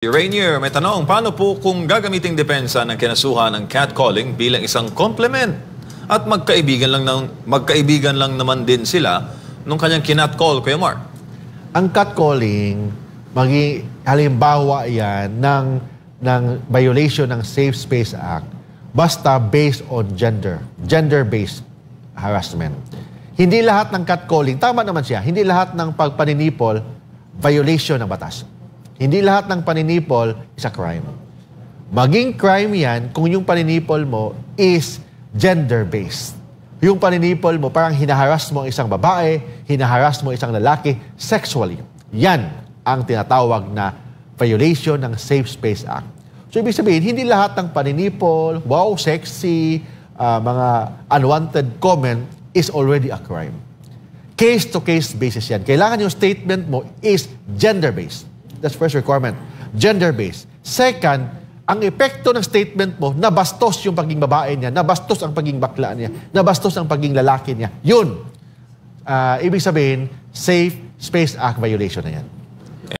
Rainier, may tanong, paano po kung gagamiting depensa ng kinasuhan ng catcalling bilang isang complement at magkaibigan lang naman din sila nung kanyang kinatcall, Kuya Mark? Ang catcalling, halimbawa yan ng violation ng Safe Space Act basta based on gender-based harassment. Hindi lahat ng catcalling, tama naman siya, hindi lahat ng pagpaninipol, violation ng batas. Hindi lahat ng paninipol is a crime. Maging crime yan kung yung paninipol mo is gender-based. Yung paninipol mo, parang hinaharas mo isang babae, hinaharas mo isang lalaki sexually. Yan ang tinatawag na violation ng Safe Space Act. So, ibig sabihin, hindi lahat ng paninipol, wow, sexy, mga unwanted comment is already a crime. Case-to-case basis yan. Kailangan yung statement mo is gender-based. That's first requirement. Gender-based. Second, ang epekto ng statement mo, nabastos yung pagiging babae niya, nabastos ang pagiging bakla niya, nabastos ang pagiging lalaki niya. Yun. Ibig sabihin, Safe Space Act violation na yan.